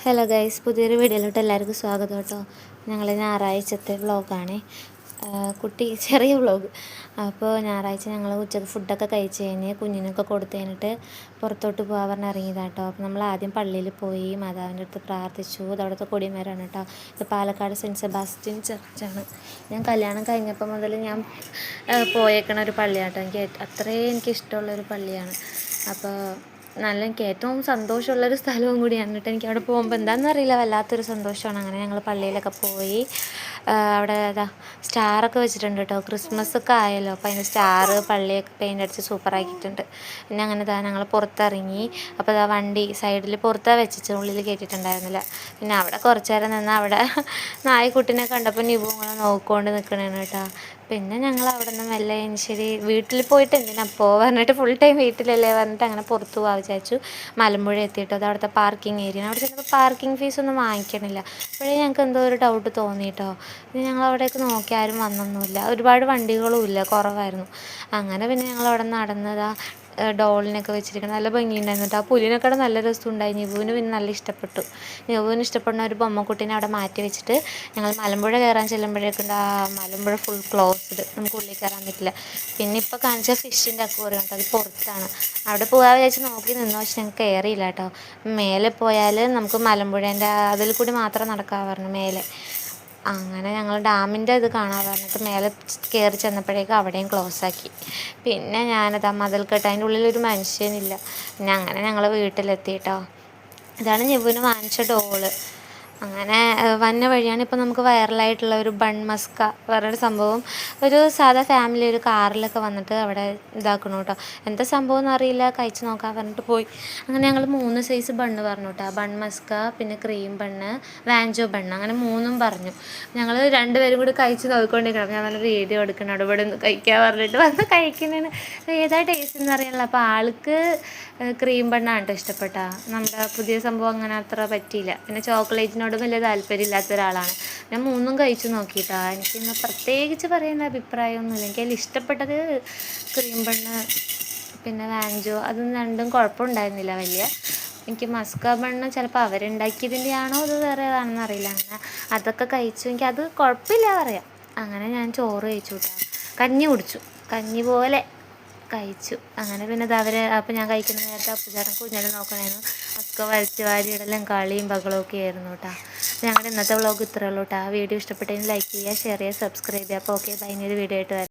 Hello guys, പുതിയൊരു വീഡിയോയിലോട്ട് എല്ലാവർക്കും സ്വാഗതം കേട്ടോ. ഞങ്ങൾ ഞായറാഴ്ചത്തെ വ്ളോഗാണ്, ചെറിയ വ്ളോഗ്. അപ്പോൾ ഞായറാഴ്ച ഞങ്ങൾ ഉച്ചക്ക് ഫുഡൊക്കെ കഴിച്ച് കഴിഞ്ഞ് കുഞ്ഞിനൊക്കെ കൊടുത്തു കഴിഞ്ഞിട്ട് പുറത്തോട്ട് പോകാൻ പറഞ്ഞ് ഇറങ്ങിയതാട്ടോ. അപ്പോൾ നമ്മൾ ആദ്യം പള്ളിയിൽ പോയി മാതാവിൻ്റെ അടുത്ത് പ്രാർത്ഥിച്ചു. അതവിടുത്തെ കൊടിമരമാണ് കേട്ടോ. ഇത് പാലക്കാട് സെൻറ്റ് സെബാസ്റ്റ്യൻ ചർച്ചാണ്. ഞാൻ കല്യാണം കഴിഞ്ഞപ്പോൾ മുതൽ ഞാൻ പോയേക്കണ ഒരു പള്ളിയാട്ടോ. എനിക്ക് ഇഷ്ടമുള്ളൊരു പള്ളിയാണ്. അപ്പോൾ എനിക്ക് ഏറ്റവും സന്തോഷമുള്ളൊരു സ്ഥലവും കൂടിയാണ് കേട്ടോ. എനിക്ക് അവിടെ പോകുമ്പോൾ എന്താണെന്നറിയില്ല, വല്ലാത്തൊരു സന്തോഷമാണ്. അങ്ങനെ ഞങ്ങൾ പള്ളിയിലൊക്കെ പോയി. അവിടെ സ്റ്റാറൊക്കെ വെച്ചിട്ടുണ്ട് കേട്ടോ. ക്രിസ്മസ് ഒക്കെ ആയല്ലോ, അപ്പോൾ അതിന് സ്റ്റാറ് പള്ളിയൊക്കെ പെയിൻ്റ് അടിച്ച് സൂപ്പറാക്കിയിട്ടുണ്ട്. പിന്നെ അങ്ങനെ ഞങ്ങൾ പുറത്തിറങ്ങി. അപ്പോൾ വണ്ടി സൈഡിൽ പുറത്താണ് വെച്ചിട്ട് ഉള്ളിൽ കയറ്റിയിട്ടുണ്ടായിരുന്നില്ല. പിന്നെ അവിടെ കുറച്ച് നേരം നിന്ന് അവിടെ നായ്ക്കുട്ടിനെ കണ്ടപ്പോൾ നിബു ഇങ്ങനെ നോക്കിക്കൊണ്ട് നിൽക്കണേന്ന് കേട്ടോ. പിന്നെ ഞങ്ങൾ അവിടെ നിന്ന് മെല്ലെ ശരി വീട്ടിൽ പോയിട്ട് എന്തിനപ്പോൾ പറഞ്ഞിട്ട് ഫുൾ ടൈം വീട്ടിലല്ലേ പറഞ്ഞിട്ട് അങ്ങനെ പുറത്ത് പോകാൻ വിചാരിച്ചു. മലമ്പുഴ എത്തിയിട്ട് അത് അവിടുത്തെ പാർക്കിംഗ് ഏരിയ. അവിടെ ചെന്നപ്പോൾ പാർക്കിംഗ് ഫീസൊന്നും വാങ്ങിക്കണില്ല. അപ്പോഴേ ഞങ്ങൾക്ക് എന്തോ ഒരു ഡൗട്ട് തോന്നിയിട്ടോ. പിന്നെ ഞങ്ങൾ അവിടേക്ക് നോക്കി, ആരും വന്നൊന്നുമില്ല. ഒരുപാട് വണ്ടികളും ഇല്ല, കുറവായിരുന്നു. അങ്ങനെ പിന്നെ ഞങ്ങൾ അവിടെ നടന്നതാ ഡോളിനൊക്കെ വെച്ചിരിക്കുന്നത് നല്ല ഭംഗിയുണ്ടായിരുന്നു കേട്ടോ. ആ പുലിനൊക്കെ നല്ല രസമുണ്ടായി. നിബുവിന് പിന്നെ നല്ല ഇഷ്ടപ്പെട്ടു. നിബുവിന് ഇഷ്ടപ്പെടുന്ന ഒരു ബൊമ്മക്കുട്ടീനെ അവിടെ മാറ്റി വെച്ചിട്ട് ഞങ്ങൾ മലമ്പുഴ കയറാൻ ചെല്ലുമ്പോഴേക്കുണ്ട് ആ മലമ്പുഴ ഫുൾ ക്ലോസ്ഡ്, നമുക്ക് ഉള്ളിൽ കയറാൻ പറ്റില്ല. പിന്നെ ഇപ്പോൾ കാണിച്ച ഫിഷിൻ്റെ അക്വേറിയം കേട്ടോ, അത് പുറത്താണ്. അവിടെ പോകാൻ വിചാരിച്ച് നോക്കി നിന്നു, പക്ഷെ ഞങ്ങൾക്ക് കയറിയില്ല കേട്ടോ. മേലെ പോയാൽ നമുക്ക് മലമ്പുഴേൻ്റെ അതിൽ കൂടി മാത്രം നടക്കാൻ പറഞ്ഞു മേലെ. അങ്ങനെ ഞങ്ങൾ ഡാമിൻ്റെ ഇത് കാണാൻ പറഞ്ഞിട്ട് മേലെ കയറി ചെന്നപ്പോഴേക്കും അവിടെയും ക്ലോസ് ആക്കി. പിന്നെ ഞാനതാ മതിൽക്കെട്ട്, അതിൻ്റെ ഉള്ളിലൊരു മനുഷ്യനില്ല. പിന്നെ അങ്ങനെ ഞങ്ങൾ വീട്ടിലെത്തി കേട്ടോ. ഇതാണ് നിബുവിന് വാങ്ങിച്ച ഡോള്. അങ്ങനെ വന്ന വഴിയാണ് ഇപ്പോൾ നമുക്ക് വൈറലായിട്ടുള്ള ഒരു ബൺ മസ്ക പറഞ്ഞൊരു സംഭവം. ഒരു സാധാ ഫാമിലി ഒരു കാറിലൊക്കെ വന്നിട്ട് അവിടെ ഇതാക്കണം കേട്ടോ. എന്താ സംഭവം എന്നറിയില്ല, കഴിച്ച് നോക്കാൻ പറഞ്ഞിട്ട് പോയി. അങ്ങനെ ഞങ്ങൾ 3 സൈസ് ബണ്ണ് പറഞ്ഞു കേട്ടോ. ബൺ മസ്ക, പിന്നെ ക്രീം ബണ്ണ്, വാഞ്ചോ ബണ്ണ്, അങ്ങനെ 3ഉം പറഞ്ഞു. ഞങ്ങൾ 2 പേരും കൂടി കഴിച്ച് നോക്കിക്കൊണ്ടിരിക്കണം. ഞാൻ നല്ലൊരു വീഡിയോ എടുക്കണം, അവിടെ ഇവിടെ നിന്ന് കഴിക്കാൻ പറഞ്ഞിട്ട് വന്ന് കഴിക്കുന്നതിന് ഏതാ ടേസ്റ്റ് എന്ന് അറിയാനുള്ള. അപ്പോൾ ആൾക്ക് ക്രീം ബണ്ണാണ് കേട്ടോ ഇഷ്ടപ്പെട്ട. നമ്മുടെ പുതിയ സംഭവം അങ്ങനെ അത്ര പറ്റിയില്ല. പിന്നെ ചോക്ലേറ്റിനോടും വലിയ താല്പര്യമില്ലാത്ത ഒരാളാണ്. ഞാൻ 3ഉം കഴിച്ചു നോക്കിയിട്ടാ. എനിക്കിന്ന് പ്രത്യേകിച്ച് പറയുന്ന അഭിപ്രായമൊന്നുമില്ല. എനിക്കതിൽ ഇഷ്ടപ്പെട്ടത് ക്രീം ബണ്ണ് പിന്നെ വാഞ്ചോ, അതൊന്നും രണ്ടും കുഴപ്പമുണ്ടായിരുന്നില്ല വലിയ. എനിക്ക് മസ്ക ബണ്ണ് ചിലപ്പോൾ അവരുണ്ടാക്കിയതിൻ്റെ ആണോ അത് വേറെ ഏതാണെന്ന് അറിയില്ല. അങ്ങനെ അതൊക്കെ കഴിച്ചു. എനിക്കത് കുഴപ്പമില്ല പറയാം. അങ്ങനെ ഞാൻ ചോറ് കഴിച്ചു കേട്ടോ. കഞ്ഞി കുടിച്ചു, കഞ്ഞി പോലെ കഴിച്ചു. അങ്ങനെ പിന്നെ അപ്പോൾ ഞാൻ കഴിക്കുന്ന നേരത്തെ അപ്പുചേട്ടൻ കുഞ്ഞിനെ നോക്കണമായിരുന്നു. ഒക്കെ വലിച്ചു വാരി ഇടലും കളിയും ബഹളവും ഒക്കെ ആയിരുന്നു കേട്ടോ. ഞങ്ങളുടെ ഇന്നത്തെ വ്ളോഗ് ഇത്രയേ ഉള്ളൂ കേട്ടോ. ആ വീഡിയോ ഇഷ്ടപ്പെട്ടെങ്കിൽ ലൈക്ക് ചെയ്യുക, ഷെയർ ചെയ്യുക, സബ്സ്ക്രൈബ് ചെയ്യുക. അപ്പോൾ ഓക്കെ, ബൈ. ഇനി ഒരു വീഡിയോ ആയിട്ട് വരാം.